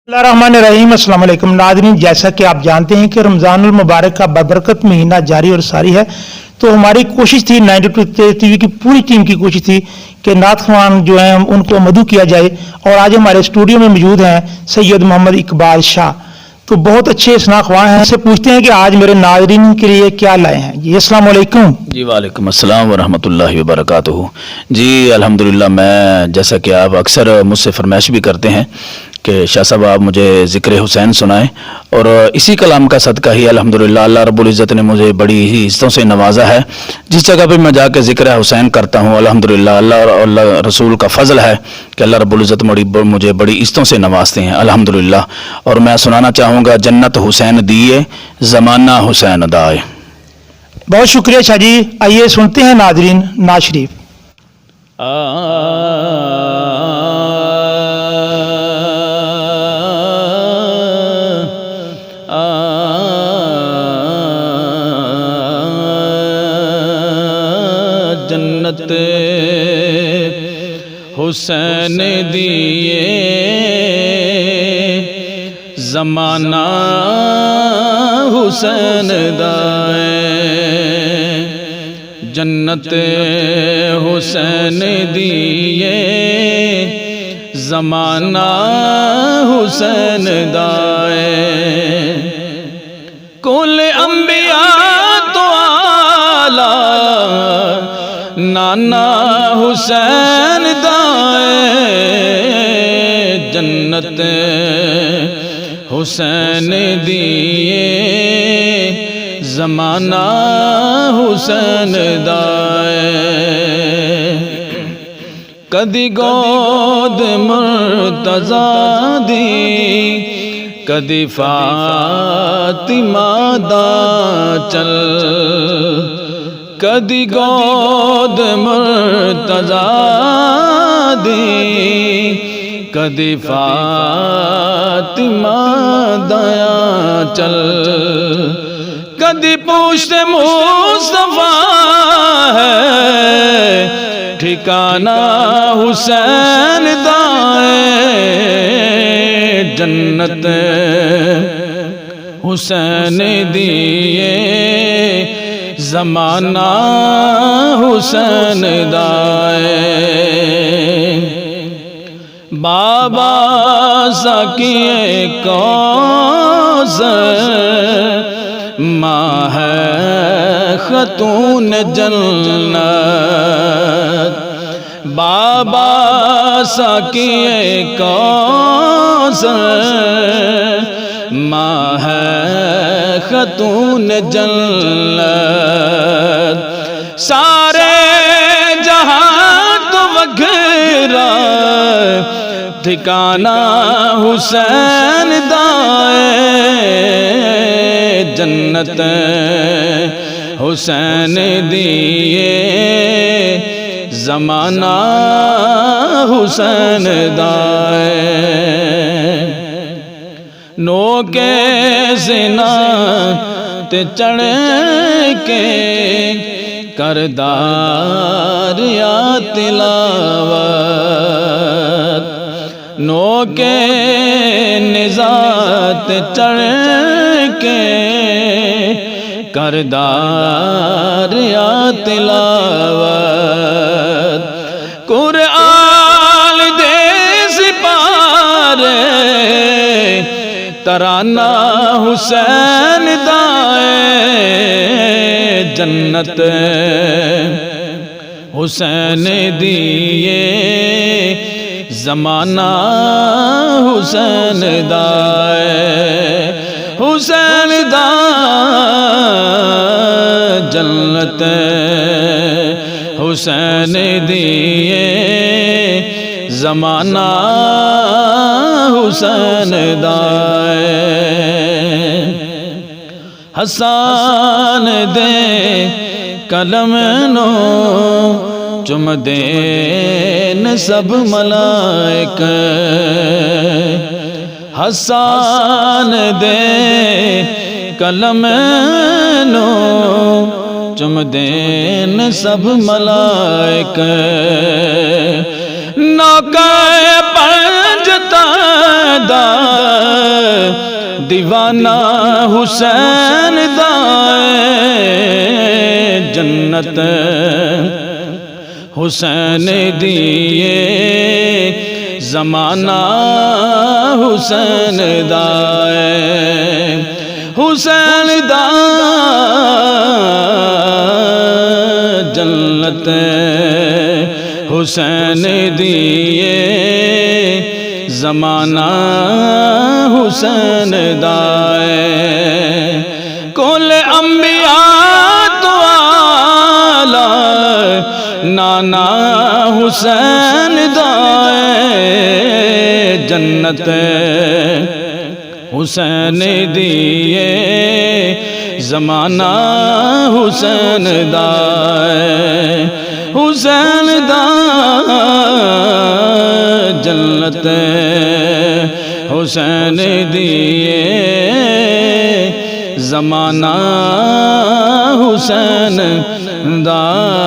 बिस्मिल्लाहिर्रहमानिर्रहीम। अस्सलाम वालेकुम नाज़रीन, जैसा कि आप जानते हैं कि रमज़ानुल मुबारक का बरकत महीना जारी और सारी है, तो हमारी कोशिश थी 92 टीवी की पूरी टीम की कोशिश थी कि नात ख़वान जो हैं उनको मदऊ किया जाए। और आज हमारे स्टूडियो में मौजूद हैं सैयद मोहम्मद इकबाल शाह, तो बहुत अच्छे सना ख़वान हैं। इससे पूछते हैं कि आज मेरे नाज़रीन के लिए क्या लाए हैं। जी अस्सलाम वालेकुम। जी वालेकुम अस्सलाम व रहमतुल्लाहि व बरकातुहू। जी अल्हम्दुलिल्लाह, मैं जैसा कि आप अक्सर मुझसे फरमाइश भी करते हैं कि शाह साहब आप मुझे ज़िक्र हुसैन सुनाएं, और इसी कलाम का सदका ही अल्हम्दुलिल्लाह अल्लाह रब्बुल इज़्ज़त ने मुझे बड़ी ही इज़्ज़तों से नवाजा है। जिस जगह पे मैं जाकर ज़िक्र हुसैन करता हूँ, अल्हम्दुलिल्लाह अल्लाह रसूल का फ़ज़ल है कि अल्लाह रब्बुल इज़्ज़त मुझे बड़ी इज़्ज़तों से नवाजते हैं अल्हम्दुलिल्लाह। और मैं सुनाना चाहूँगा, जन्नत हुसैन दिए ज़माना हुसैन दाए। बहुत शुक्रिया शाह जी। आइए सुनते हैं नाज़रीन नाज शरीफ। जन्नत हुसैन दिए ज़माना हुसैन दाए। जन्नत हुसैन दिए ज़माना हुसैन दाए। कुल अंबिया तो आला नाना हुसैन दाए। जन्नत हुसैन दिए ज़माना हुसैन दाए। कदी गोद मुर्तज़ा दी, कदी फातिमा दा चल। कदी गोद मुर्तज़ा दी, कदी फातिमा दया चल। कदी पूछते मुस्तफा है ठिकाना हुसैन दाए। जन्नत हुसैन दिए ज़माना हुसैन दाए। बाबा सकिए कौसर माँ है खतून जन्नत। बाबा सकिए कौसर माँ है खतून जन्नत। सारे जहां तो वगैरा ठिकाना हुसैन दाए। जन्नत हुसैन दिए ज़माना हुसैन दाए। नोके ज़िना ते चढ़ के करदार या तिलावत। नोके निज़ात चढ़ के करदार या तिलावत। कुरआन दे सिपारे तराना हुसैन दाए। जन्नत हुसैन दिए ज़माना हुसैन दाए। हुसैन दाए जन्नत हुसैन दिए ज़माना हुसैन दाए। हसन दे कलम नो चुम देन सब मलाइक। हसन दे कलम नो चुम देन सब मलाइक नौका पंजता दा دیوانہ حسین دا جنت حسین دیے زمانہ حسین دا حسین دا جنت حسین دیے زمانہ حسین دا کل انبیاء تو آلہ نانا حسین دا جنت حسین دیے زمانہ حسین دا حسین دا جنت حسین دیے زمانہ حسین دا